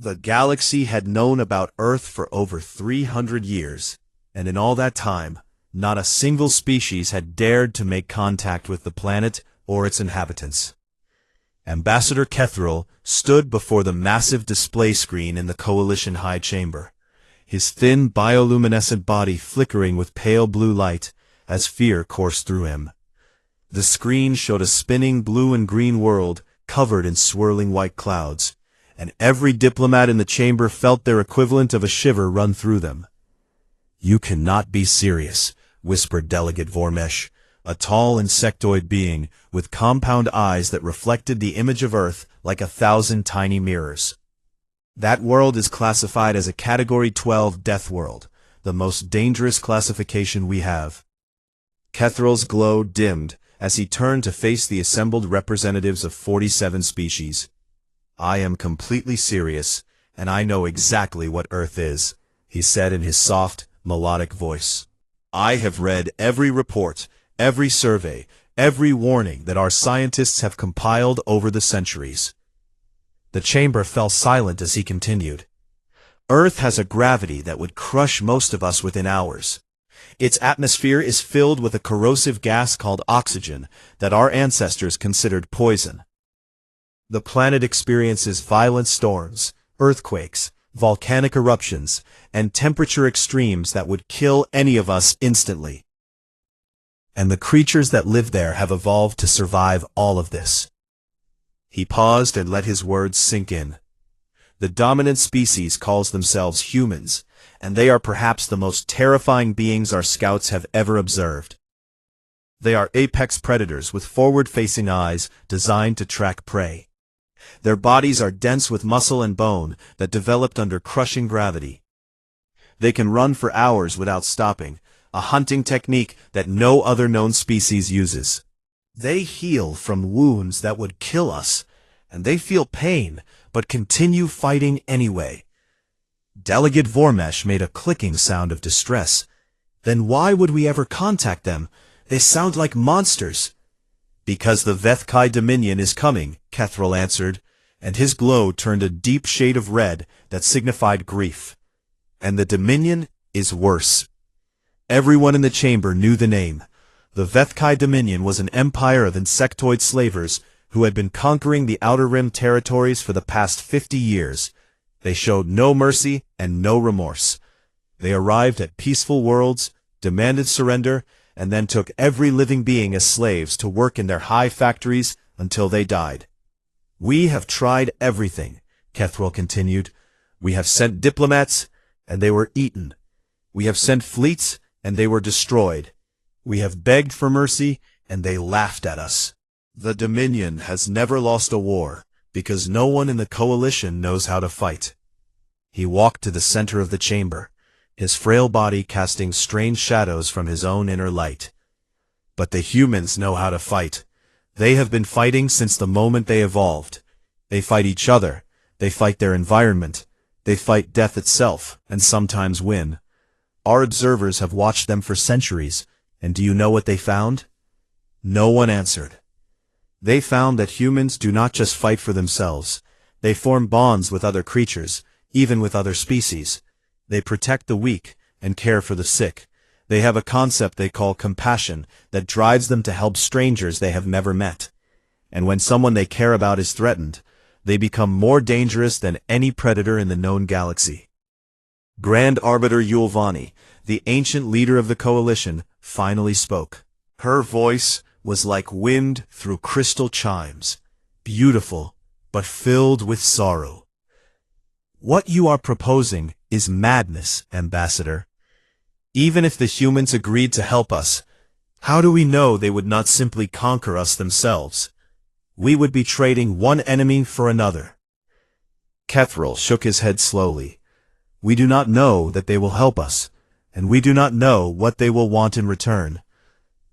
The galaxy had known about Earth for over 300 years, and in all that time, not a single species had dared to make contact with the planet or its inhabitants. Ambassador Kethril stood before the massive display screen in the Coalition High Chamber, his thin bioluminescent body flickering with pale blue light as fear coursed through him. The screen showed a spinning blue and green world covered in swirling white clouds, and every diplomat in the chamber felt their equivalent of a shiver run through them. "You cannot be serious," whispered Delegate Vormesh, a tall insectoid being with compound eyes that reflected the image of Earth like 1,000 tiny mirrors. "That world is classified as a Category 12 Death World, the most dangerous classification we have." Kethril's glow dimmed as he turned to face the assembled representatives of 47 species. "I am completely serious, and I know exactly what Earth is," he said in his soft, melodic voice. "I have read every report, every survey, every warning that our scientists have compiled over the centuries." The chamber fell silent as he continued. "Earth has a gravity that would crush most of us within hours. Its atmosphere is filled with a corrosive gas called oxygen that our ancestors considered poison. The planet experiences violent storms, earthquakes, volcanic eruptions, and temperature extremes that would kill any of us instantly. And the creatures that live there have evolved to survive all of this." He paused and let his words sink in. "The dominant species calls themselves humans, and they are perhaps the most terrifying beings our scouts have ever observed. They are apex predators with forward-facing eyes designed to track prey. Their bodies are dense with muscle and bone that developed under crushing gravity. They can run for hours without stopping, a hunting technique that no other known species uses. They heal from wounds that would kill us, and they feel pain, but continue fighting anyway." Delegate Vormesh made a clicking sound of distress. "Then why would we ever contact them? They sound like monsters." "Because the Vethkai Dominion is coming," Kethril answered, and his glow turned a deep shade of red that signified grief. "And the Dominion is worse." Everyone in the chamber knew the name. The Vethkai Dominion was an empire of insectoid slavers who had been conquering the Outer Rim territories for the past 50 years. They showed no mercy and no remorse. They arrived at peaceful worlds, demanded surrender, and then took every living being as slaves to work in their high factories until they died. "We have tried everything," Kethril continued. "We have sent diplomats, and they were eaten. We have sent fleets, and they were destroyed. We have begged for mercy, and they laughed at us. The Dominion has never lost a war, because no one in the Coalition knows how to fight." He walked to the center of the chamber, his frail body casting strange shadows from his own inner light. "But the humans know how to fight. They have been fighting since the moment they evolved. They fight each other, they fight their environment, they fight death itself, and sometimes win. Our observers have watched them for centuries, and do you know what they found?" No one answered. They found that humans do not just fight for themselves. They form bonds with other creatures, even with other species. They protect the weak and care for the sick. They have a concept they call compassion that drives them to help strangers they have never met. And when someone they care about is threatened, they become more dangerous than any predator in the known galaxy. Grand Arbiter Yulvani, the ancient leader of the Coalition, finally spoke. Her voice was like wind through crystal chimes, beautiful, but filled with sorrow. "What you are proposing is madness, Ambassador. Even if the humans agreed to help us, how do we know they would not simply conquer us themselves? We would be trading one enemy for another." Kethril shook his head slowly. "We do not know that they will help us, and we do not know what they will want in return.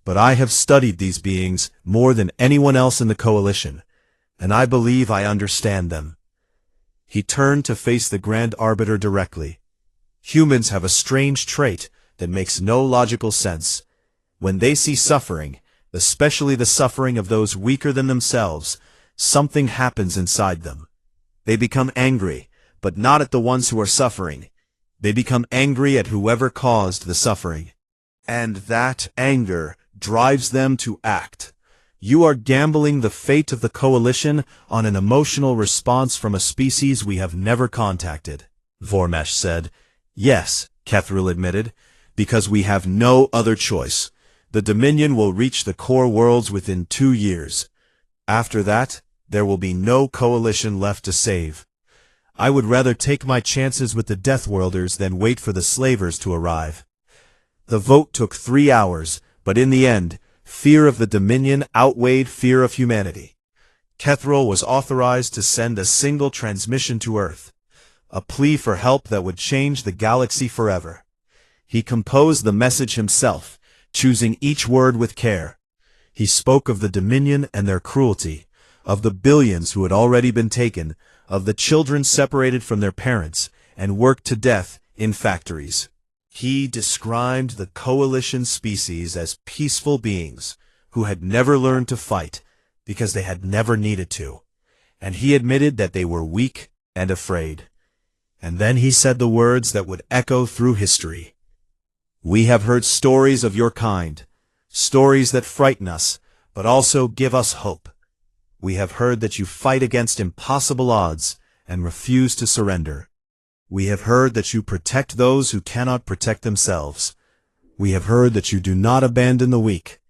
But I have studied these beings more than anyone else in the Coalition, and I believe I understand them." He turned to face the Grand Arbiter directly. "Humans have a strange trait that makes no logical sense. When they see suffering, especially the suffering of those weaker than themselves, something happens inside them. They become angry, but not at the ones who are suffering. They become angry at whoever caused the suffering. And that anger drives them to act. You are gambling the fate of the coalition on an emotional response from a species we have never contacted, Vormesh said. Yes, Kethril admitted, because we have no other choice. The Dominion will reach the core worlds within 2 years. After that, there will be no coalition left to save. I would rather take my chances with the Deathworlders than wait for the slavers to arrive. The vote took 3 hours, but in the end, fear of the Dominion outweighed fear of humanity. Kethril was authorized to send a single transmission to Earth, a plea for help that would change the galaxy forever. He composed the message himself, choosing each word with care. He spoke of the Dominion and their cruelty, of the billions who had already been taken, of the children separated from their parents and worked to death in factories. He described the coalition species as peaceful beings who had never learned to fight because they had never needed to, and he admitted that they were weak and afraid. And then he said the words that would echo through history. We have heard stories of your kind, stories that frighten us, but also give us hope. We have heard that you fight against impossible odds and refuse to surrender. We have heard that you protect those who cannot protect themselves. We have heard that you do not abandon the weak.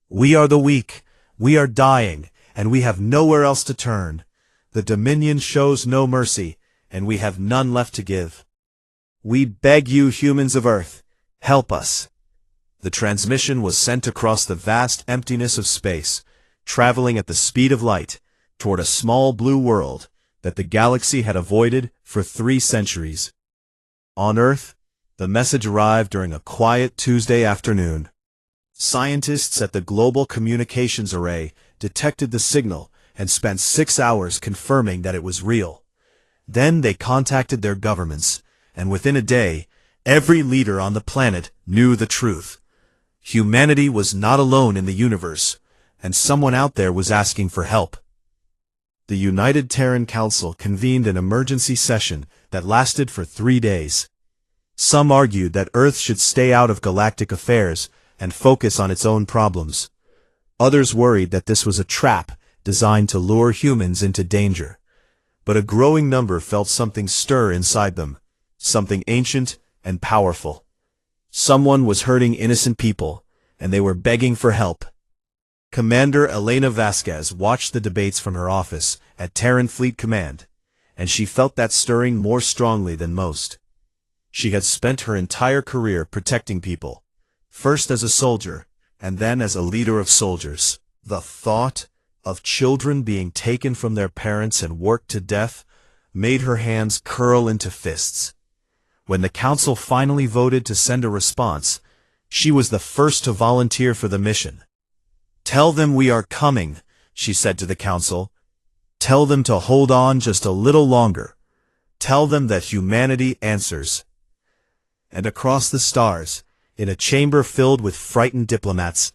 We are the weak, we are dying, and we have nowhere else to turn. The Dominion shows no mercy, and we have none left to give. We beg you, humans of Earth, help us. The transmission was sent across the vast emptiness of space, traveling at the speed of light, toward a small blue world that the galaxy had avoided for 3 centuries. On Earth, the message arrived during a quiet Tuesday afternoon. Scientists at the Global Communications Array detected the signal and spent 6 hours confirming that it was real. Then they contacted their governments, and within a day, every leader on the planet knew the truth. Humanity was not alone in the universe, and someone out there was asking for help. The United Terran Council convened an emergency session that lasted for 3 days. Some argued that Earth should stay out of galactic affairs and focus on its own problems. Others worried that this was a trap designed to lure humans into danger. But a growing number felt something stir inside them, something ancient and powerful. Someone was hurting innocent people, and they were begging for help. Commander Elena Vasquez watched the debates from her office at Terran Fleet Command, and she felt that stirring more strongly than most. She had spent her entire career protecting people, first as a soldier, and then as a leader of soldiers. The thought of children being taken from their parents and worked to death made her hands curl into fists. When the council finally voted to send a response, she was the first to volunteer for the mission. Tell them we are coming, she said to the council. Tell them to hold on just a little longer. Tell them that humanity answers. And across the stars, in a chamber filled with frightened diplomats,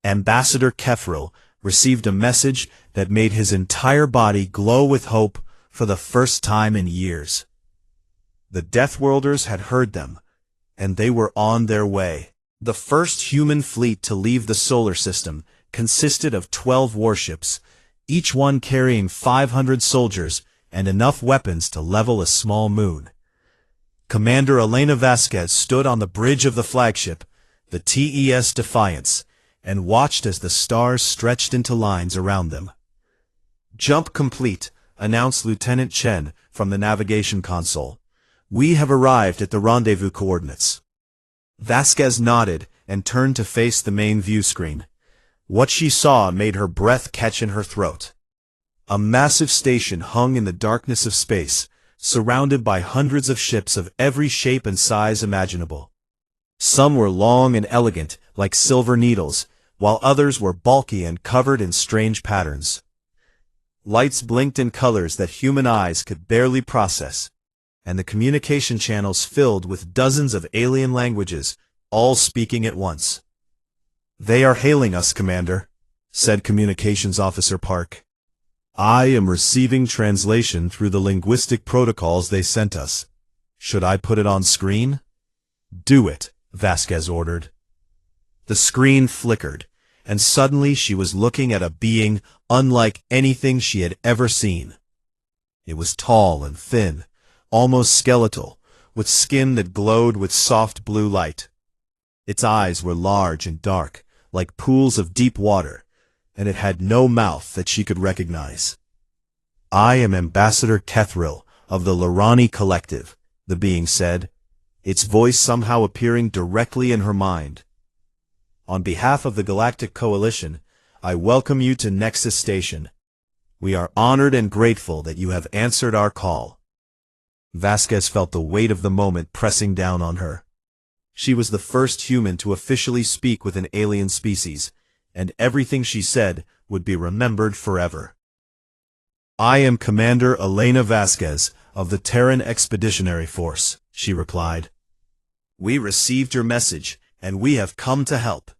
Ambassador Kethril received a message that made his entire body glow with hope for the first time in years. The Deathworlders had heard them, and they were on their way. The first human fleet to leave the solar system consisted of 12 warships, each one carrying 500 soldiers and enough weapons to level a small moon. Commander Elena Vasquez stood on the bridge of the flagship, the TES Defiance, and watched as the stars stretched into lines around them. Jump complete, announced Lieutenant Chen from the navigation console. We have arrived at the rendezvous coordinates. Vasquez nodded and turned to face the main view screen. What she saw made her breath catch in her throat. A massive station hung in the darkness of space, surrounded by hundreds of ships of every shape and size imaginable. Some were long and elegant, like silver needles, while others were bulky and covered in strange patterns. Lights blinked in colors that human eyes could barely process, and the communication channels filled with dozens of alien languages, all speaking at once. They are hailing us, Commander, said Communications Officer Park. I am receiving translation through the linguistic protocols they sent us. Should I put it on screen? Do it, Vasquez ordered. The screen flickered, and suddenly she was looking at a being unlike anything she had ever seen. It was tall and thin, almost skeletal, with skin that glowed with soft blue light. Its eyes were large and dark, like pools of deep water, and it had no mouth that she could recognize. I am Ambassador Kethril of the Lirani Collective, the being said, its voice somehow appearing directly in her mind. On behalf of the Galactic Coalition, I welcome you to Nexus Station. We are honored and grateful that you have answered our call. Vasquez felt the weight of the moment pressing down on her. She was the first human to officially speak with an alien species, and everything she said would be remembered forever. I am Commander Elena Vasquez of the Terran Expeditionary Force, she replied. We received your message, and we have come to help.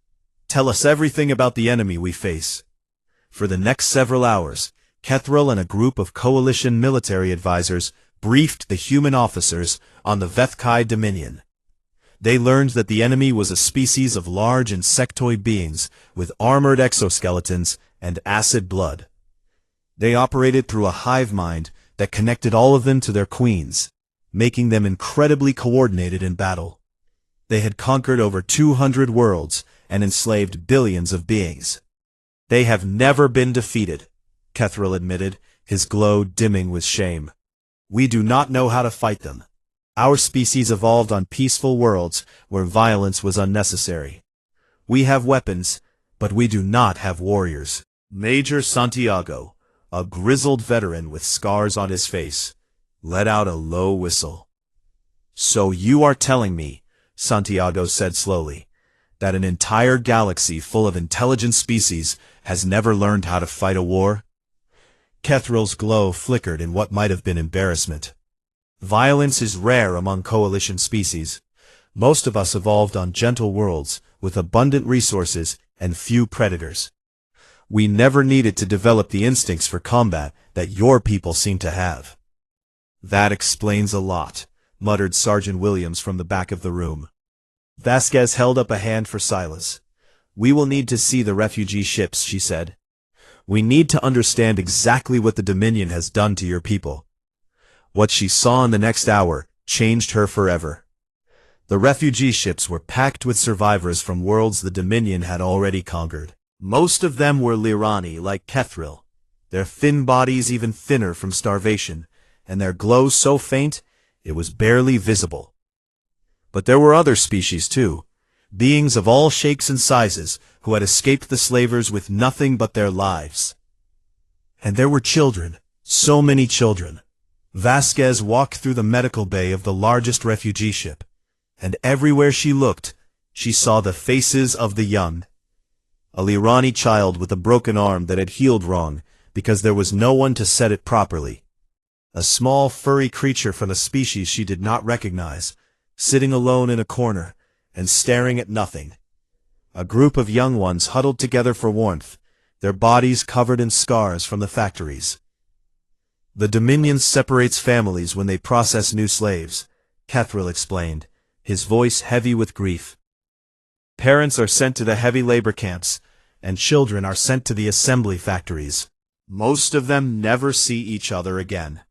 Tell us everything about the enemy we face. For the next several hours, Kethril and a group of Coalition military advisors briefed the human officers on the Vethkai Dominion. They learned that the enemy was a species of large insectoid beings with armored exoskeletons and acid blood. They operated through a hive mind that connected all of them to their queens, making them incredibly coordinated in battle. They had conquered over 200 worlds and enslaved billions of beings. They have never been defeated, Kethril admitted, his glow dimming with shame. We do not know how to fight them. Our species evolved on peaceful worlds where violence was unnecessary. We have weapons, but we do not have warriors. Major Santiago, a grizzled veteran with scars on his face, let out a low whistle. So you are telling me, Santiago said slowly, that an entire galaxy full of intelligent species has never learned how to fight a war? Kethril's glow flickered in what might have been embarrassment. Violence is rare among Coalition species. Most of us evolved on gentle worlds with abundant resources and few predators. We never needed to develop the instincts for combat that your people seem to have. That explains a lot, muttered Sergeant Williams from the back of the room. Vasquez held up a hand for Silas. We will need to see the refugee ships, she said. We need to understand exactly what the Dominion has done to your people. What she saw in the next hour changed her forever. The refugee ships were packed with survivors from worlds the Dominion had already conquered. Most of them were Lirani, like Kethril, their thin bodies even thinner from starvation, and their glow so faint it was barely visible. But there were other species too, beings of all shapes and sizes who had escaped the slavers with nothing but their lives. And there were children, so many children. Vasquez walked through the medical bay of the largest refugee ship, and everywhere she looked, she saw the faces of the young. A Lirani child with a broken arm that had healed wrong because there was no one to set it properly. A small furry creature from a species she did not recognize, sitting alone in a corner and staring at nothing. A group of young ones huddled together for warmth, their bodies covered in scars from the factories. The Dominion separates families when they process new slaves, Kethril explained, his voice heavy with grief. Parents are sent to the heavy labor camps, and children are sent to the assembly factories. Most of them never see each other again.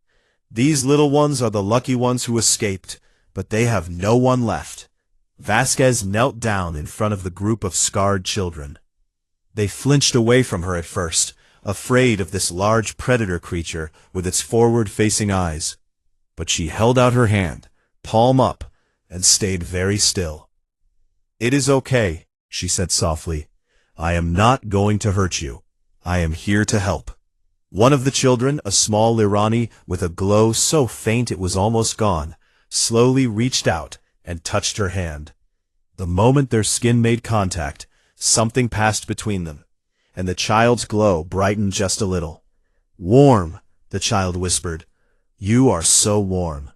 These little ones are the lucky ones who escaped, but they have no one left. Vasquez knelt down in front of the group of scarred children. They flinched away from her at first, afraid of this large predator creature with its forward-facing eyes. But she held out her hand, palm up, and stayed very still. It is okay, she said softly. I am not going to hurt you. I am here to help. One of the children, a small Lirani with a glow so faint it was almost gone, slowly reached out and touched her hand. The moment their skin made contact, something passed between them, and the child's glow brightened just a little. Warm, the child whispered. You are so warm.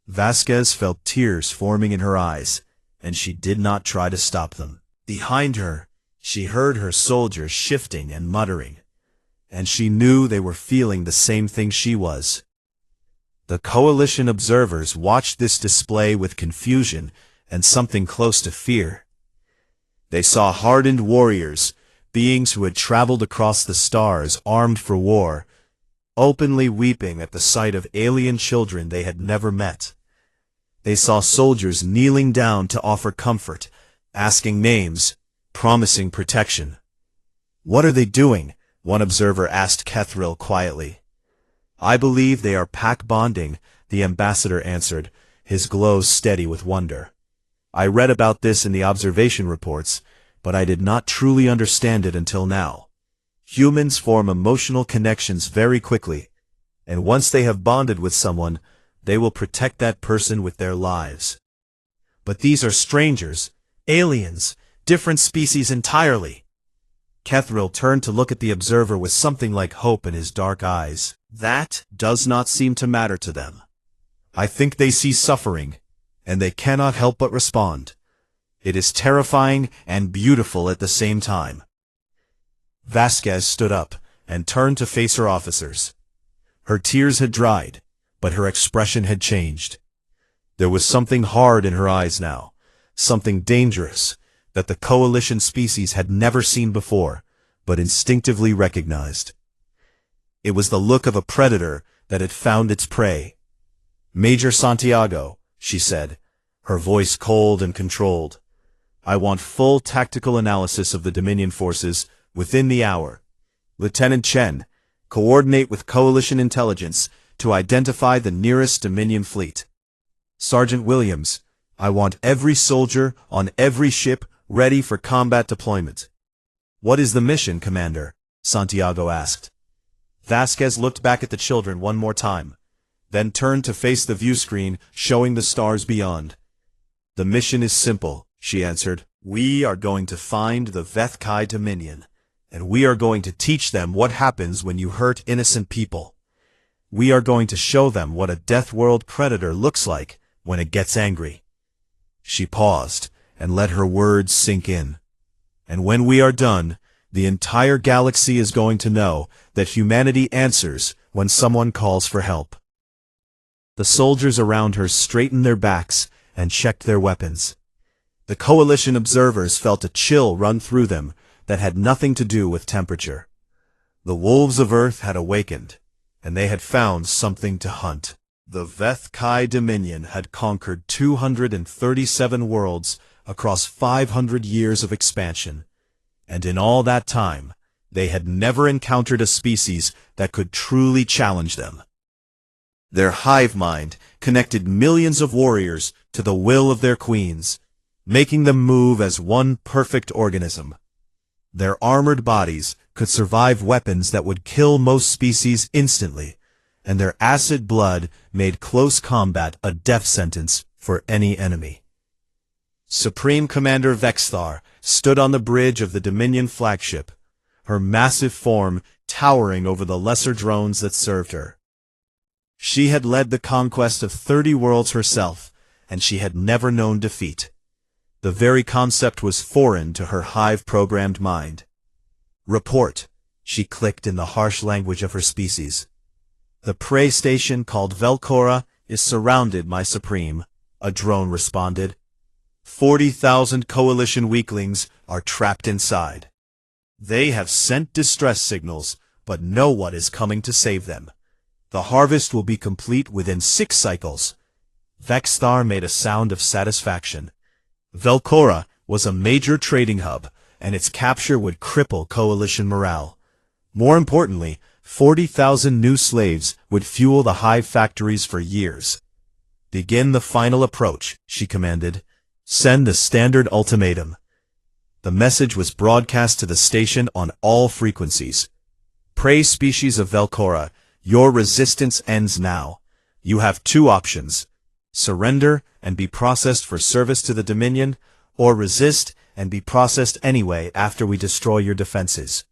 Vasquez felt tears forming in her eyes, and she did not try to stop them. Behind her, she heard her soldiers shifting and muttering, and she knew they were feeling the same thing she was. The coalition observers watched this display with confusion and something close to fear. They saw hardened warriors, beings who had traveled across the stars armed for war, openly weeping at the sight of alien children they had never met. They saw soldiers kneeling down to offer comfort, asking names, promising protection. "What are they doing?" one observer asked Kethril quietly. "I believe they are pack bonding," the ambassador answered, his glows steady with wonder. "I read about this in the observation reports, but I did not truly understand it until now. Humans form emotional connections very quickly, and once they have bonded with someone, they will protect that person with their lives. But these are strangers, aliens, different species entirely." Kethril turned to look at the observer with something like hope in his dark eyes. "That does not seem to matter to them. I think they see suffering, and they cannot help but respond. It is terrifying and beautiful at the same time." Vasquez stood up and turned to face her officers. Her tears had dried, but her expression had changed. There was something hard in her eyes now, something dangerous, that the coalition species had never seen before, but instinctively recognized. It was the look of a predator that had found its prey. "Major Santiago," she said, her voice cold and controlled, "I want full tactical analysis of the Dominion forces within the hour. Lieutenant Chen, coordinate with Coalition intelligence to identify the nearest Dominion fleet. Sergeant Williams, I want every soldier on every ship ready for combat deployment." "What is the mission, Commander?" Santiago asked. Vasquez looked back at the children one more time, then turned to face the view screen showing the stars beyond. "The mission is simple," she answered. "We are going to find the Vethkai Dominion, and we are going to teach them what happens when you hurt innocent people. We are going to show them what a Deathworld predator looks like when it gets angry." She paused and let her words sink in. "And when we are done, the entire galaxy is going to know that humanity answers when someone calls for help." The soldiers around her straightened their backs and checked their weapons. The coalition observers felt a chill run through them that had nothing to do with temperature. The wolves of Earth had awakened, and they had found something to hunt. The Vethkai Dominion had conquered 237 worlds across 500 years of expansion, and in all that time, they had never encountered a species that could truly challenge them. Their hive mind connected millions of warriors to the will of their queens, making them move as one perfect organism. Their armored bodies could survive weapons that would kill most species instantly, and their acid blood made close combat a death sentence for any enemy. Supreme Commander Vexthar stood on the bridge of the Dominion flagship, her massive form towering over the lesser drones that served her. She had led the conquest of 30 worlds herself, and she had never known defeat. The very concept was foreign to her hive-programmed mind. "Report," she clicked in the harsh language of her species. "The prey station called Velcora is surrounded, my Supreme," a drone responded. 40,000 coalition weaklings are trapped inside. They have sent distress signals, but no one is coming to save them. The harvest will be complete within 6 cycles. Vexthar made a sound of satisfaction. Velcora was a major trading hub, and its capture would cripple coalition morale. More importantly, 40,000 new slaves would fuel the hive factories for years. "Begin the final approach," she commanded. "Send the standard ultimatum." The message was broadcast to the station on all frequencies. "Prey species of Velcora, your resistance ends now. You have 2 options. Surrender and be processed for service to the Dominion, or resist and be processed anyway after we destroy your defenses.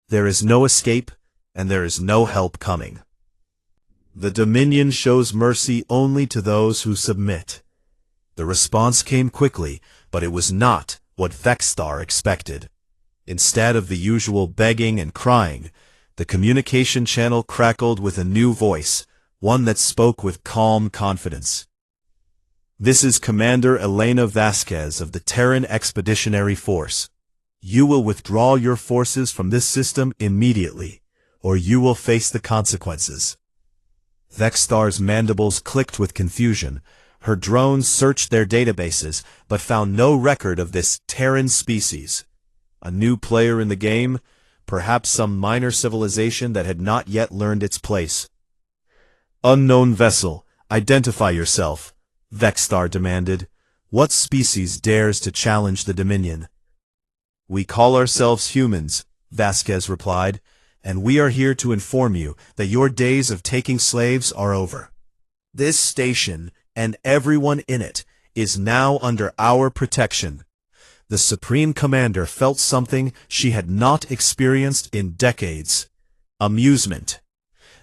There is no escape, and there is no help coming. The Dominion shows mercy only to those who submit." The response came quickly, but it was not what Vexthar expected. Instead of the usual begging and crying, The communication channel crackled with a new voice, one that spoke with calm confidence. "This is Commander Elena Vasquez of the Terran Expeditionary Force. You will withdraw your forces from this system immediately, or you will face the consequences." Vexstar's mandibles clicked with confusion. Her drones searched their databases, but found no record of this Terran species. A new player in the game? Perhaps some minor civilization that had not yet learned its place. "Unknown vessel, identify yourself," Vexstar demanded. "What species dares to challenge the Dominion?" "We call ourselves humans," Vasquez replied, "and we are here to inform you that your days of taking slaves are over. This station, and everyone in it, is now under our protection." The Supreme Commander felt something she had not experienced in decades. Amusement.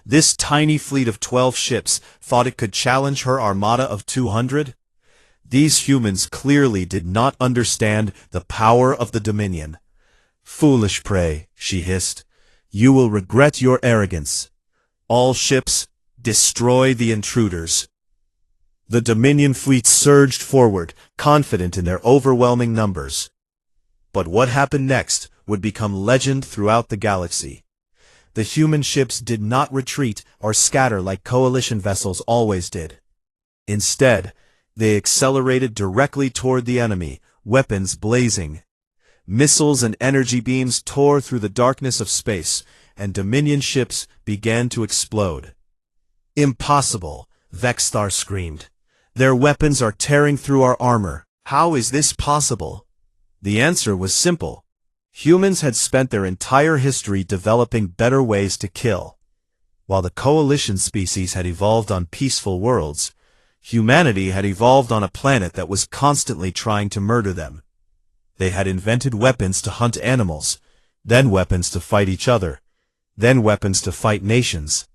This tiny fleet of 12 ships thought it could challenge her armada of 200? These humans clearly did not understand the power of the Dominion. "Foolish prey," she hissed. "You will regret your arrogance. All ships, destroy the intruders." The Dominion fleet surged forward, confident in their overwhelming numbers. But what happened next would become legend throughout the galaxy. The human ships did not retreat or scatter like coalition vessels always did. Instead, they accelerated directly toward the enemy, weapons blazing. Missiles and energy beams tore through the darkness of space, and Dominion ships began to explode. "Impossible!" Vexstar screamed. "Their weapons are tearing through our armor. How is this possible?" The answer was simple. Humans had spent their entire history developing better ways to kill. While the coalition species had evolved on peaceful worlds, humanity had evolved on a planet that was constantly trying to murder them. They had invented weapons to hunt animals, then weapons to fight each other, then weapons to fight nations.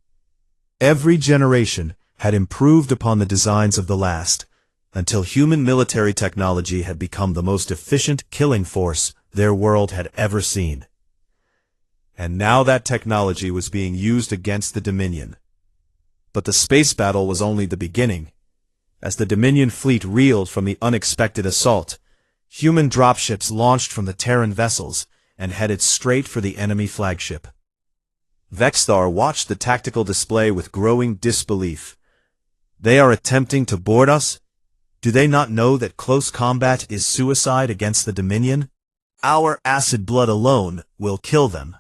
Every generation had improved upon the designs of the last, until human military technology had become the most efficient killing force their world had ever seen. And now that technology was being used against the Dominion. But the space battle was only the beginning. As the Dominion fleet reeled from the unexpected assault, human dropships launched from the Terran vessels and headed straight for the enemy flagship. Vexstar watched the tactical display with growing disbelief. They are attempting to board us? Do they not know that close combat is suicide against the Dominion? Our acid blood alone will kill them.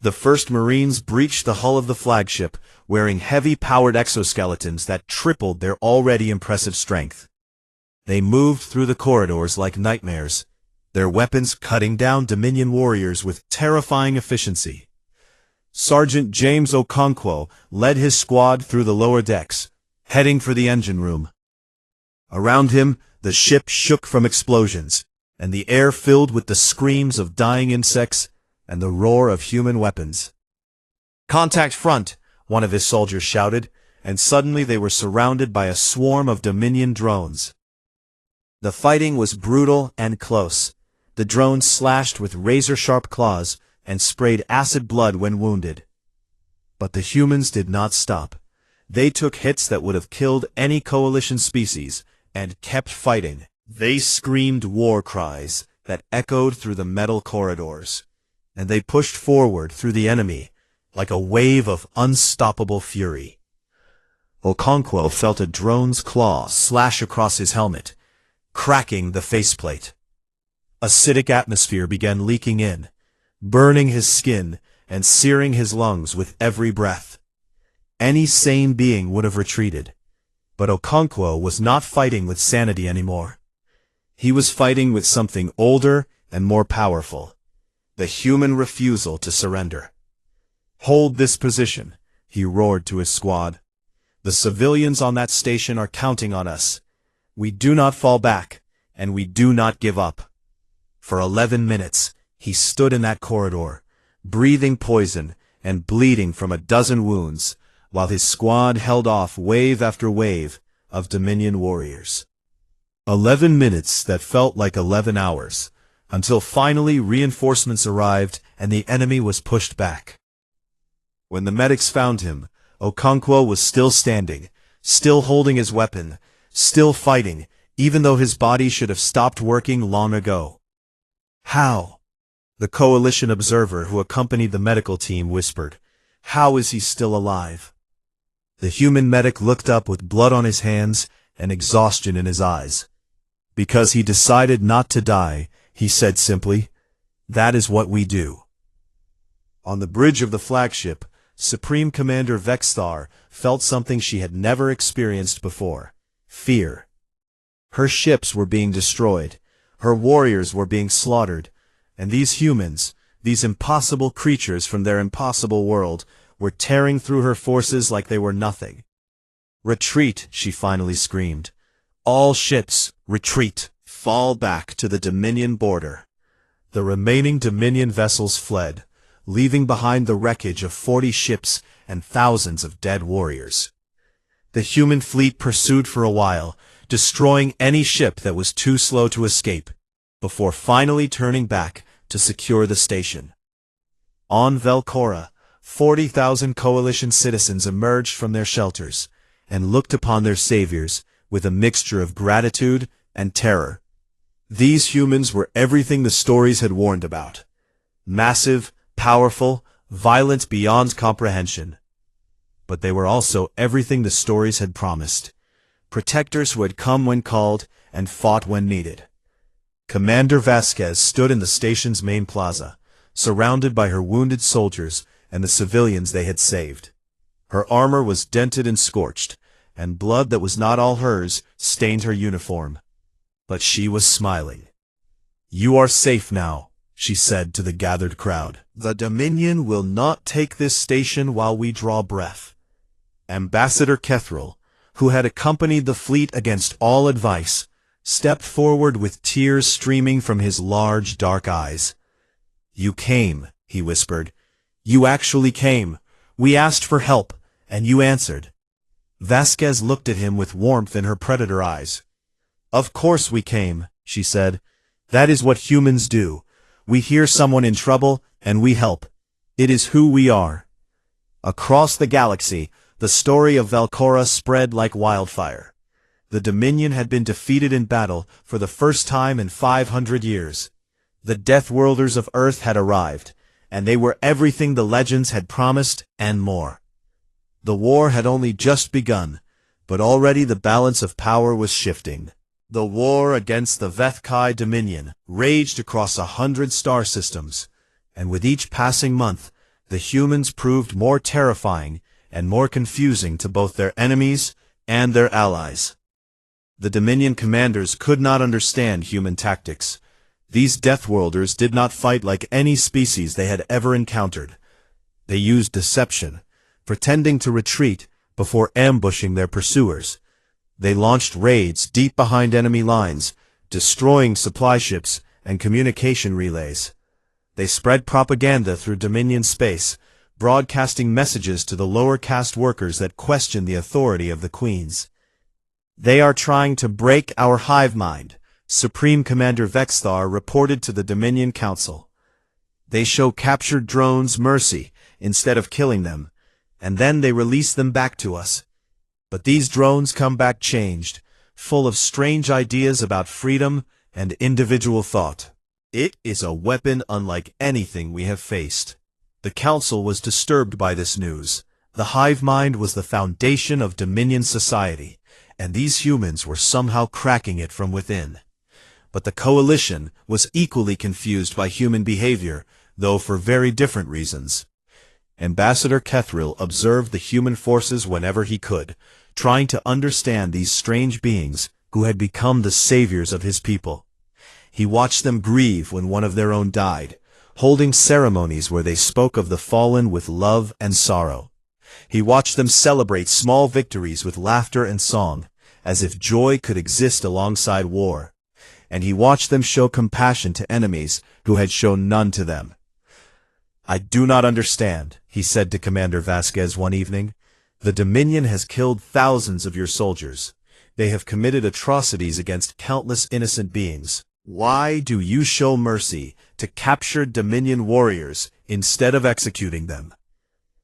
The first Marines breached the hull of the flagship, wearing heavy-powered exoskeletons that tripled their already impressive strength. They moved through the corridors like nightmares, their weapons cutting down Dominion warriors with terrifying efficiency. Sergeant James Okonkwo led his squad through the lower decks, heading for the engine room. Around him, the ship shook from explosions, and the air filled with the screams of dying insects and the roar of human weapons. "Contact front," one of his soldiers shouted, and suddenly they were surrounded by a swarm of Dominion drones. The fighting was brutal and close. The drones slashed with razor-sharp claws and sprayed acid blood when wounded. But the humans did not stop. They took hits that would have killed any coalition species and kept fighting. They screamed war cries that echoed through the metal corridors, and they pushed forward through the enemy like a wave of unstoppable fury. Okonkwo felt a drone's claw slash across his helmet, cracking the faceplate. Acidic atmosphere began leaking in, burning his skin and searing his lungs with every breath. Any sane being would have retreated, but Okonkwo was not fighting with sanity anymore. He was fighting with something older and more powerful, the human refusal to surrender. "Hold this position," he roared to his squad. "The civilians on that station are counting on us. We do not fall back, and we do not give up." For 11 minutes, he stood in that corridor, breathing poison and bleeding from a dozen wounds, while his squad held off wave after wave of Dominion warriors. 11 minutes that felt like 11 hours, until finally reinforcements arrived and the enemy was pushed back. When the medics found him, Okonkwo was still standing, still holding his weapon, still fighting, even though his body should have stopped working long ago. How? The coalition observer who accompanied the medical team whispered, "How is he still alive?" The human medic looked up with blood on his hands and exhaustion in his eyes. "Because he decided not to die," he said simply. "That is what we do." On the bridge of the flagship, Supreme Commander Vexthar felt something she had never experienced before: fear. Her ships were being destroyed, her warriors were being slaughtered, and these humans, these impossible creatures from their impossible world, were tearing through her forces like they were nothing. "Retreat," she finally screamed. "All ships, retreat! Fall back to the Dominion border." The remaining Dominion vessels fled, leaving behind the wreckage of 40 ships and thousands of dead warriors. The human fleet pursued for a while, destroying any ship that was too slow to escape, before finally turning back to secure the station. On Velcora, 40,000 coalition citizens emerged from their shelters and looked upon their saviors with a mixture of gratitude and terror. These humans were everything the stories had warned about: massive, powerful, violent beyond comprehension. But they were also everything the stories had promised: protectors who had come when called and fought when needed. Commander Vasquez stood in the station's main plaza, surrounded by her wounded soldiers and the civilians they had saved. Her armor was dented and scorched, and blood that was not all hers stained her uniform. But she was smiling. "You are safe now," she said to the gathered crowd. "The Dominion will not take this station while we draw breath." Ambassador Kethril, who had accompanied the fleet against all advice, stepped forward with tears streaming from his large, dark eyes. "You came," he whispered. "You actually came. We asked for help, and you answered." Vasquez looked at him with warmth in her predator eyes. "Of course we came," she said. "That is what humans do. We hear someone in trouble, and we help. It is who we are." Across the galaxy, the story of Velcora spread like wildfire. The Dominion had been defeated in battle for the first time in 500 years. The Deathworlders of Earth had arrived, and they were everything the legends had promised and more. The war had only just begun, but already the balance of power was shifting. The war against the Vethkai Dominion raged across 100 star systems, and with each passing month, the humans proved more terrifying and more confusing to both their enemies and their allies. The Dominion commanders could not understand human tactics. These Deathworlders did not fight like any species they had ever encountered. They used deception, pretending to retreat before ambushing their pursuers. They launched raids deep behind enemy lines, destroying supply ships and communication relays. They spread propaganda through Dominion space, broadcasting messages to the lower caste workers that questioned the authority of the queens. "They are trying to break our hive mind," Supreme Commander Vexthar reported to the Dominion Council. "They show captured drones mercy instead of killing them, and then they release them back to us. But these drones come back changed, full of strange ideas about freedom and individual thought. It is a weapon unlike anything we have faced." The Council was disturbed by this news. The hive mind was the foundation of Dominion society, and these humans were somehow cracking it from within. But the coalition was equally confused by human behavior, though for very different reasons. Ambassador Kethril observed the human forces whenever he could, trying to understand these strange beings who had become the saviors of his people. He watched them grieve when one of their own died, holding ceremonies where they spoke of the fallen with love and sorrow. He watched them celebrate small victories with laughter and song, as if joy could exist alongside war. And he watched them show compassion to enemies who had shown none to them. "I do not understand," he said to Commander Vasquez one evening. "The Dominion has killed thousands of your soldiers. They have committed atrocities against countless innocent beings. Why do you show mercy to captured Dominion warriors instead of executing them?"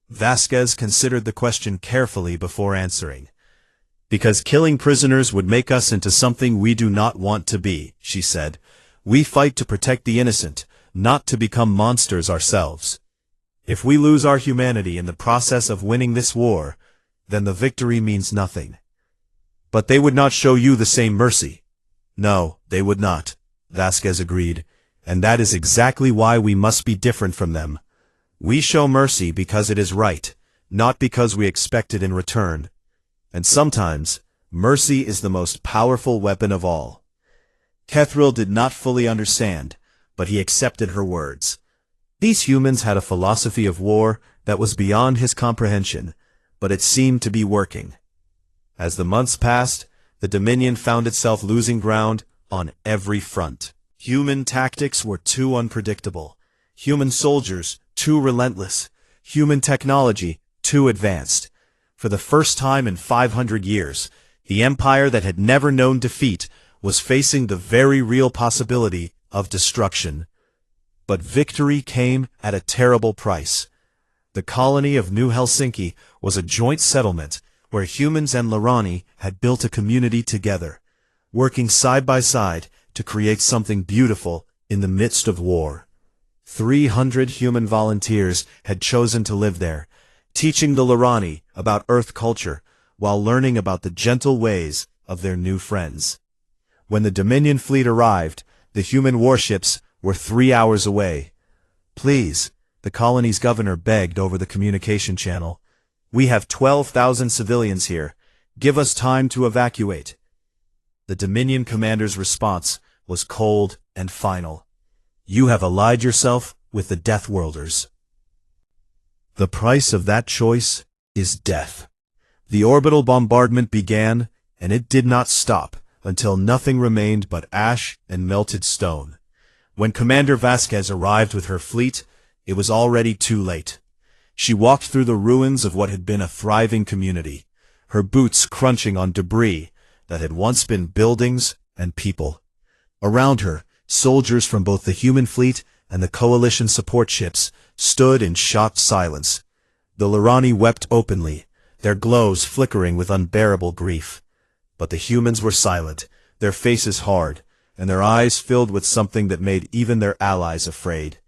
Vasquez considered the question carefully before answering. Because killing prisoners would make us into something we do not want to be, she said. We fight to protect the innocent, not to become monsters ourselves. If we lose our humanity in the process of winning this war, then the victory means nothing. But they would not show you the same mercy. No, they would not, Vasquez agreed, and that is exactly why we must be different from them. We show mercy because it is right, not because we expect it in return. And sometimes, mercy is the most powerful weapon of all. Kethril did not fully understand, but he accepted her words. These humans had a philosophy of war that was beyond his comprehension, but it seemed to be working. As the months passed, the Dominion found itself losing ground on every front. Human tactics were too unpredictable. Human soldiers too relentless. Human technology too advanced. For the first time in 500 years, the empire that had never known defeat was facing the very real possibility of destruction. But victory came at a terrible price. The colony of New Helsinki was a joint settlement where humans and Lorani had built a community together, working side by side to create something beautiful in the midst of war. 300 human volunteers had chosen to live there, teaching the Lorani about Earth culture while learning about the gentle ways of their new friends. When the Dominion fleet arrived, the human warships were 3 hours away. Please, the colony's governor begged over the communication channel. We have 12,000 civilians here. Give us time to evacuate. The Dominion commander's response was cold and final. You have allied yourself with the Deathworlders. The price of that choice is death. The orbital bombardment began, and it did not stop until nothing remained but ash and melted stone. When Commander Vasquez arrived with her fleet, it was already too late. She walked through the ruins of what had been a thriving community, her boots crunching on debris that had once been buildings and people. Around her, soldiers from both the human fleet and the coalition support ships stood in shocked silence. The Lorani wept openly, their glows flickering with unbearable grief. But the humans were silent, their faces hard, and their eyes filled with something that made even their allies afraid.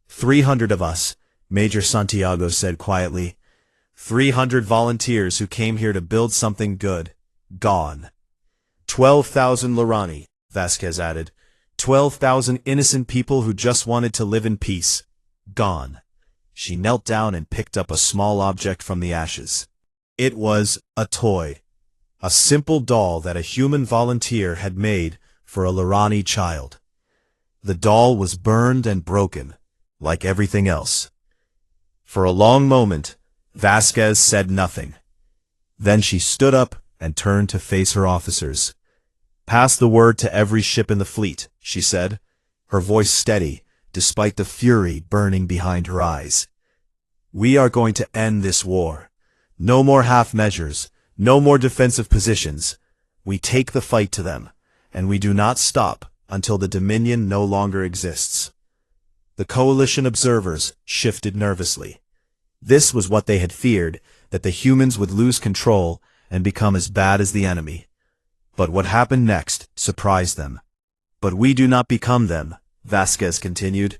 300 of us, Major Santiago said quietly. 300 volunteers who came here to build something good. Gone. 12,000 Lorani, Vasquez added. 12,000 innocent people who just wanted to live in peace. Gone. She knelt down and picked up a small object from the ashes. It was a toy. A simple doll that a human volunteer had made for a Lorani child. The doll was burned and broken, like everything else. For a long moment, Vasquez said nothing. Then she stood up and turned to face her officers. Pass the word to every ship in the fleet, she said, her voice steady, despite the fury burning behind her eyes. We are going to end this war. No more half measures, no more defensive positions. We take the fight to them, and we do not stop until the Dominion no longer exists. The coalition observers shifted nervously. This was what they had feared, that the humans would lose control and become as bad as the enemy. But what happened next surprised them. But we do not become them, Vasquez continued.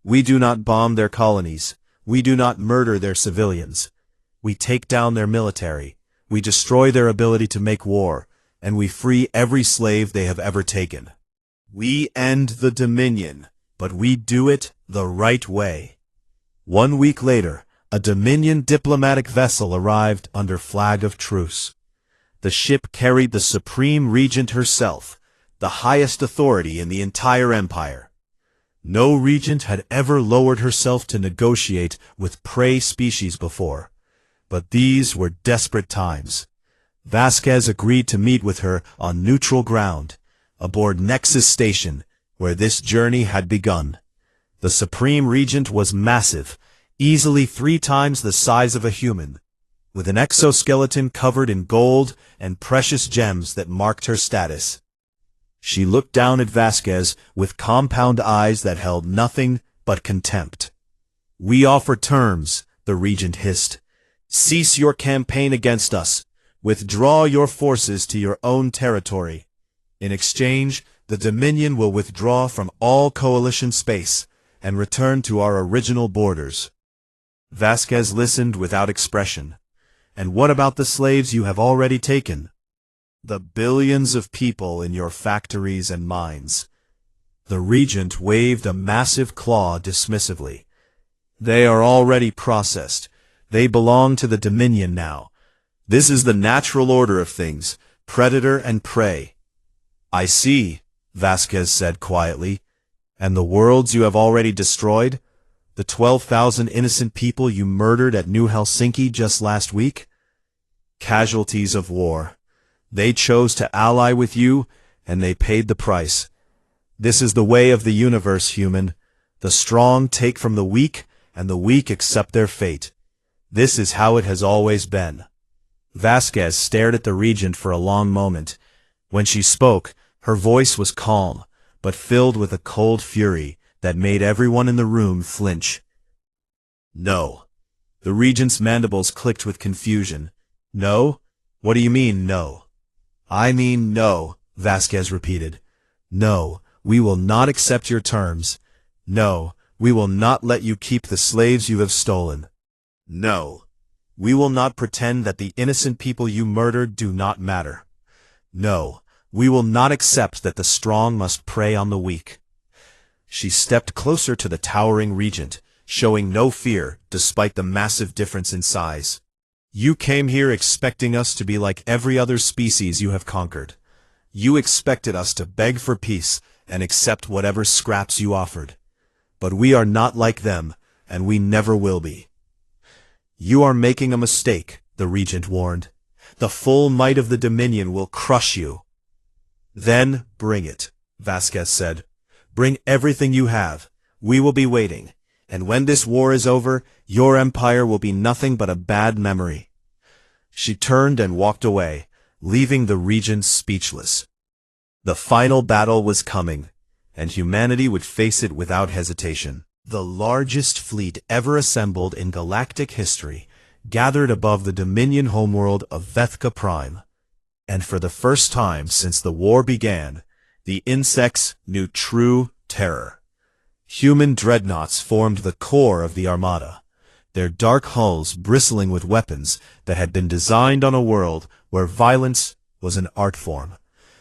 We do not bomb their colonies. We do not murder their civilians. We take down their military. We destroy their ability to make war, and we free every slave they have ever taken. We end the Dominion, but we do it the right way. 1 week later, a Dominion diplomatic vessel arrived under flag of truce. The ship carried the Supreme Regent herself, the highest authority in the entire empire. No regent had ever lowered herself to negotiate with prey species before. But these were desperate times. Vasquez agreed to meet with her on neutral ground, aboard Nexus Station, where this journey had begun. The Supreme Regent was massive, easily 3 times the size of a human, with an exoskeleton covered in gold and precious gems that marked her status. She looked down at Vasquez with compound eyes that held nothing but contempt. We offer terms, the regent hissed. Cease your campaign against us. Withdraw your forces to your own territory. In exchange, the Dominion will withdraw from all coalition space and return to our original borders. Vasquez listened without expression. And what about the slaves you have already taken? The billions of people in your factories and mines. The regent waved a massive claw dismissively. They are already processed. They belong to the Dominion now. This is the natural order of things, predator and prey. I see, Vasquez said quietly. And the worlds you have already destroyed? The 12,000 innocent people you murdered at New Helsinki just last week? Casualties of war. They chose to ally with you, and they paid the price. This is the way of the universe, human. The strong take from the weak, and the weak accept their fate. This is how it has always been. Vasquez stared at the regent for a long moment. When she spoke, her voice was calm, but filled with a cold fury that made everyone in the room flinch. No. The regent's mandibles clicked with confusion. No? What do you mean, no? I mean no, Vasquez repeated. No, we will not accept your terms. No, we will not let you keep the slaves you have stolen. No. We will not pretend that the innocent people you murdered do not matter. No, we will not accept that the strong must prey on the weak. She stepped closer to the towering regent, showing no fear despite the massive difference in size. You came here expecting us to be like every other species you have conquered. You expected us to beg for peace and accept whatever scraps you offered. But we are not like them, and we never will be. You are making a mistake, the regent warned. The full might of the Dominion will crush you. Then bring it, Vasquez said. Bring everything you have. We will be waiting. And when this war is over, your empire will be nothing but a bad memory. She turned and walked away, leaving the regent speechless. The final battle was coming, and humanity would face it without hesitation. The largest fleet ever assembled in galactic history gathered above the Dominion homeworld of Vethka Prime. And for the first time since the war began, the insects knew true terror. Human dreadnoughts formed the core of the armada, their dark hulls bristling with weapons that had been designed on a world where violence was an art form.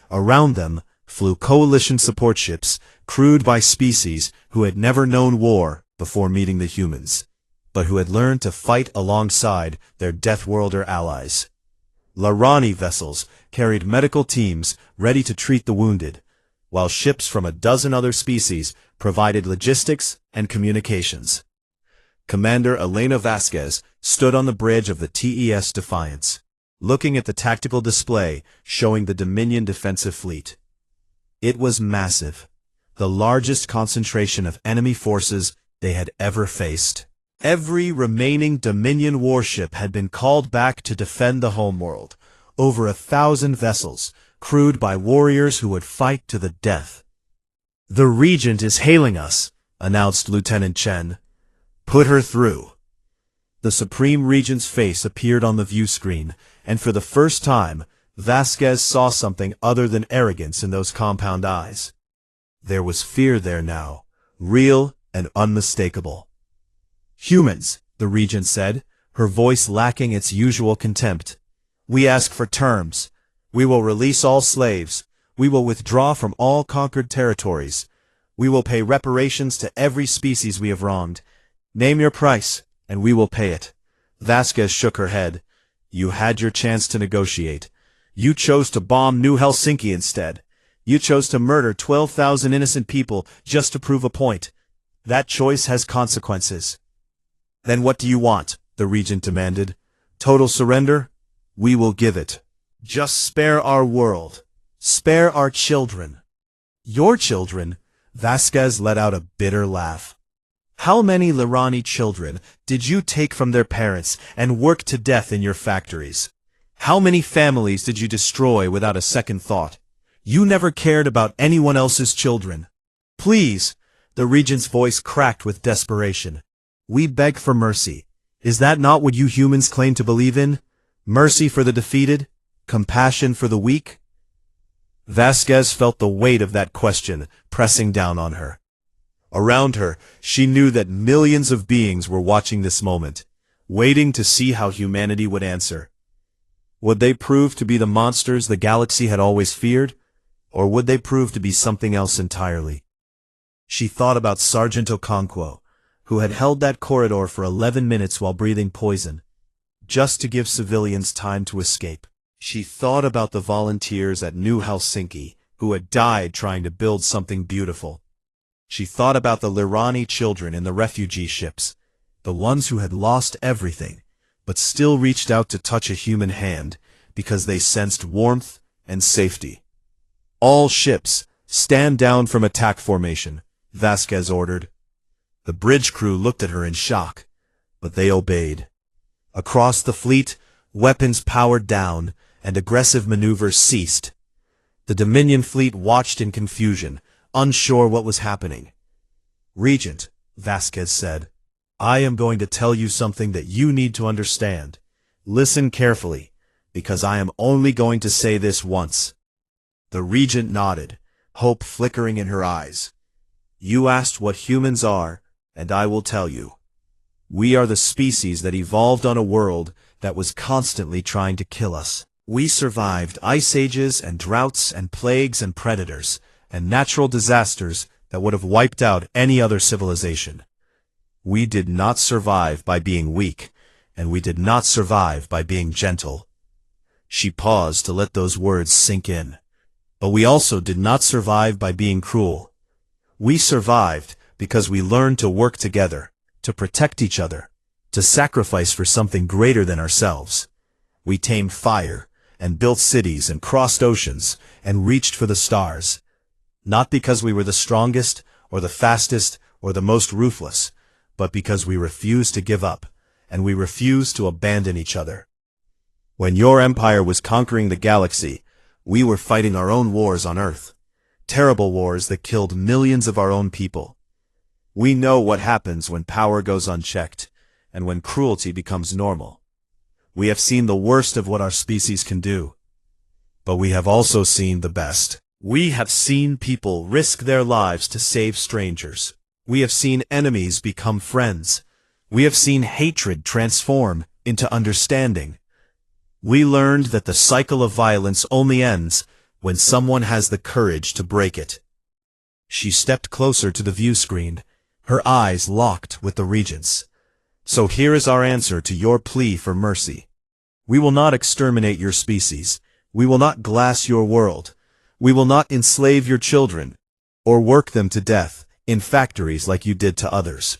Around them flew coalition support ships, crewed by species who had never known war before meeting the humans, but who had learned to fight alongside their Deathworlder allies. Larani vessels carried medical teams ready to treat the wounded, while ships from a dozen other species provided logistics and communications. Commander Elena Vasquez stood on the bridge of the TES Defiance, looking at the tactical display showing the Dominion defensive fleet. It was massive, the largest concentration of enemy forces they had ever faced. Every remaining Dominion warship had been called back to defend the homeworld, over 1,000 vessels, crewed by warriors who would fight to the death. "The Regent is hailing us," announced Lieutenant Chen. "Put her through." The Supreme Regent's face appeared on the view screen, and for the first time, Vasquez saw something other than arrogance in those compound eyes. There was fear there now, real and unmistakable. "Humans," the Regent said, her voice lacking its usual contempt. "We ask for terms. We will release all slaves. We will withdraw from all conquered territories. We will pay reparations to every species we have wronged. Name your price, and we will pay it." Vasquez shook her head. "You had your chance to negotiate. You chose to bomb New Helsinki instead. You chose to murder 12,000 innocent people just to prove a point. That choice has consequences." "Then what do you want?" the Regent demanded. "Total surrender? We will give it. Just spare our world. Spare our children." "Your children?" Vasquez let out a bitter laugh. "How many Lirani children did you take from their parents and work to death in your factories? How many families did you destroy without a second thought? You never cared about anyone else's children. Please," the Regent's voice cracked with desperation. "We beg for mercy. Is that not what you humans claim to believe in? Mercy for the defeated? Compassion for the weak? Vasquez felt the weight of that question pressing down on her. Around her, she knew that millions of beings were watching this moment, waiting to see how humanity would answer. Would they prove to be the monsters the galaxy had always feared, or would they prove to be something else entirely? She thought about Sergeant Okonkwo, who had held that corridor for 11 minutes while breathing poison, just to give civilians time to escape. She thought about the volunteers at New Helsinki, who had died trying to build something beautiful. She thought about the Lirani children in the refugee ships, the ones who had lost everything, but still reached out to touch a human hand because they sensed warmth and safety. All ships, stand down from attack formation, Vasquez ordered. The bridge crew looked at her in shock, but they obeyed. Across the fleet, weapons powered down, and aggressive maneuvers ceased. The Dominion fleet watched in confusion, unsure what was happening. "Regent," Vasquez said, "I am going to tell you something that you need to understand. Listen carefully, because I am only going to say this once." The Regent nodded, hope flickering in her eyes. "You asked what humans are, and I will tell you. We are the species that evolved on a world that was constantly trying to kill us. We survived ice ages and droughts and plagues and predators and natural disasters that would have wiped out any other civilization. We did not survive by being weak, and we did not survive by being gentle." She paused to let those words sink in. "But we also did not survive by being cruel. We survived because we learned to work together, to protect each other, to sacrifice for something greater than ourselves. We tamed fire, and built cities and crossed oceans, and reached for the stars. Not because we were the strongest, or the fastest, or the most ruthless, but because we refused to give up, and we refused to abandon each other. When your empire was conquering the galaxy, we were fighting our own wars on Earth. Terrible wars that killed millions of our own people. We know what happens when power goes unchecked, and when cruelty becomes normal. We have seen the worst of what our species can do. But we have also seen the best. We have seen people risk their lives to save strangers. We have seen enemies become friends. We have seen hatred transform into understanding. We learned that the cycle of violence only ends when someone has the courage to break it." She stepped closer to the view screen, her eyes locked with the Regent's. "So here is our answer to your plea for mercy. We will not exterminate your species. We will not glass your world. We will not enslave your children, or work them to death in factories like you did to others.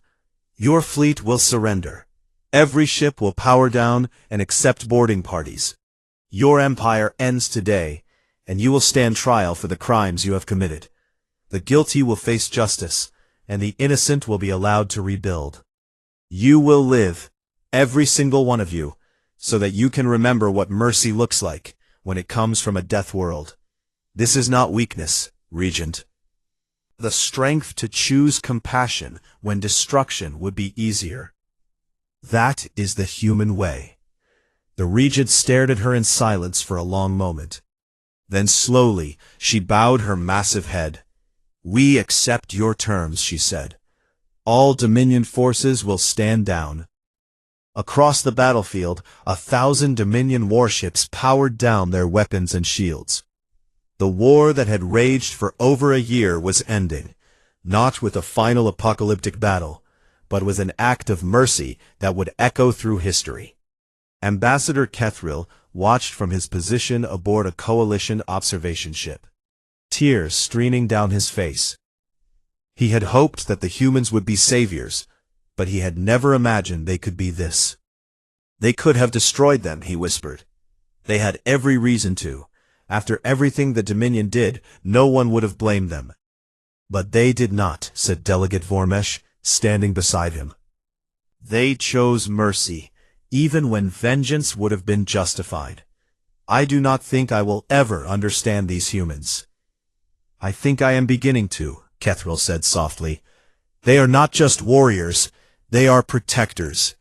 Your fleet will surrender. Every ship will power down and accept boarding parties. Your empire ends today, and you will stand trial for the crimes you have committed. The guilty will face justice, and the innocent will be allowed to rebuild. You will live, every single one of you, so that you can remember what mercy looks like when it comes from a death world. This is not weakness, Regent. The strength to choose compassion when destruction would be easier. That is the human way." The Regent stared at her in silence for a long moment. Then slowly, she bowed her massive head. "We accept your terms," she said. "All Dominion forces will stand down." Across the battlefield, 1,000 Dominion warships powered down their weapons and shields. The war that had raged for over a year was ending, not with a final apocalyptic battle, but with an act of mercy that would echo through history. Ambassador Kethrill watched from his position aboard a coalition observation ship, tears streaming down his face. He had hoped that the humans would be saviors, but he had never imagined they could be this. "They could have destroyed them," he whispered. "They had every reason to. After everything the Dominion did, no one would have blamed them." "But they did not," said Delegate Vormesh, standing beside him. "They chose mercy, even when vengeance would have been justified. I do not think I will ever understand these humans." "I think I am beginning to," Kethrill said softly. "They are not just warriors, they are protectors.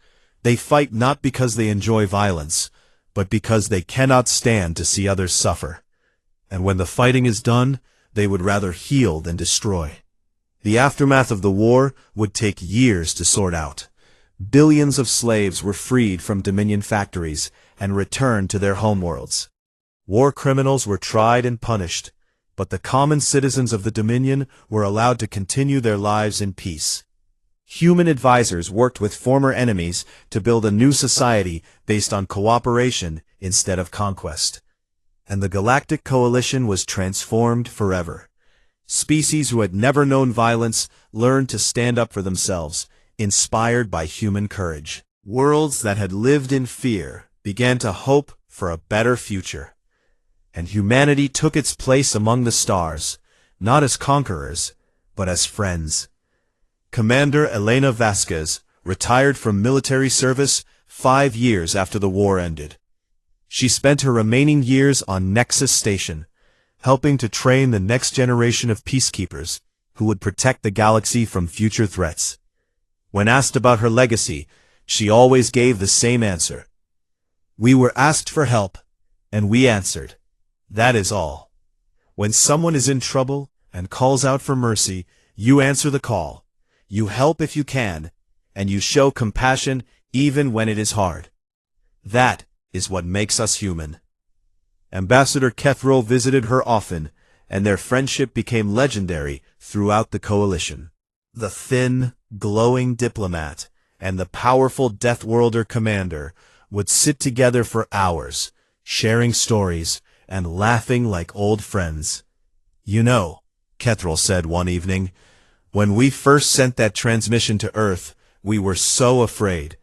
They fight not because they enjoy violence, but because they cannot stand to see others suffer. And when the fighting is done, they would rather heal than destroy. The aftermath of the war would take years to sort out. Billions of slaves were freed from Dominion factories and returned to their homeworlds. War criminals were tried and punished, but the common citizens of the Dominion were allowed to continue their lives in peace. Human advisors worked with former enemies to build a new society based on cooperation instead of conquest. And the Galactic Coalition was transformed forever. Species who had never known violence learned to stand up for themselves, inspired by human courage. Worlds that had lived in fear began to hope for a better future. And humanity took its place among the stars, not as conquerors, but as friends. Commander Elena Vasquez retired from military service 5 years after the war ended. She spent her remaining years on Nexus Station, helping to train the next generation of peacekeepers who would protect the galaxy from future threats. When asked about her legacy, she always gave the same answer. "We were asked for help, and we answered. That is all. When someone is in trouble and calls out for mercy, you answer the call. You help if you can, and you show compassion even when it is hard. That is what makes us human." Ambassador Kethro visited her often, and their friendship became legendary throughout the Coalition. The thin, glowing diplomat and the powerful Deathworlder commander would sit together for hours, sharing stories and laughing like old friends. "You know," Kethril said one evening, "when we first sent that transmission to Earth, we were so afraid.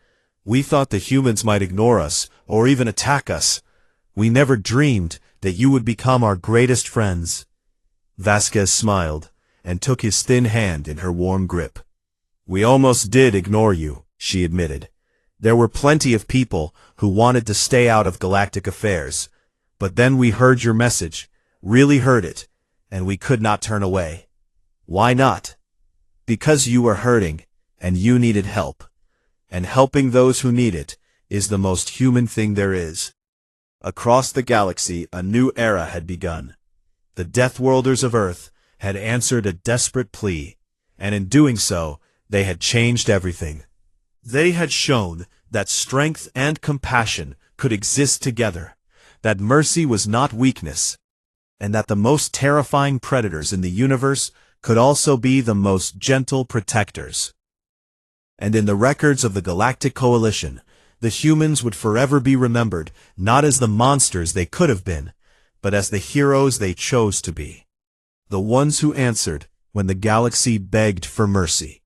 We thought the humans might ignore us or even attack us. We never dreamed that you would become our greatest friends." Vasquez smiled and took his thin hand in her warm grip. "We almost did ignore you," she admitted. "There were plenty of people who wanted to stay out of galactic affairs. But then we heard your message, really heard it, and we could not turn away." "Why not?" "Because you were hurting, and you needed help. And helping those who need it is the most human thing there is." Across the galaxy, a new era had begun. The Deathworlders of Earth had answered a desperate plea, and in doing so, they had changed everything. They had shown that strength and compassion could exist together, that mercy was not weakness, and that the most terrifying predators in the universe could also be the most gentle protectors. And in the records of the Galactic Coalition, the humans would forever be remembered not as the monsters they could have been, but as the heroes they chose to be. The ones who answered when the galaxy begged for mercy.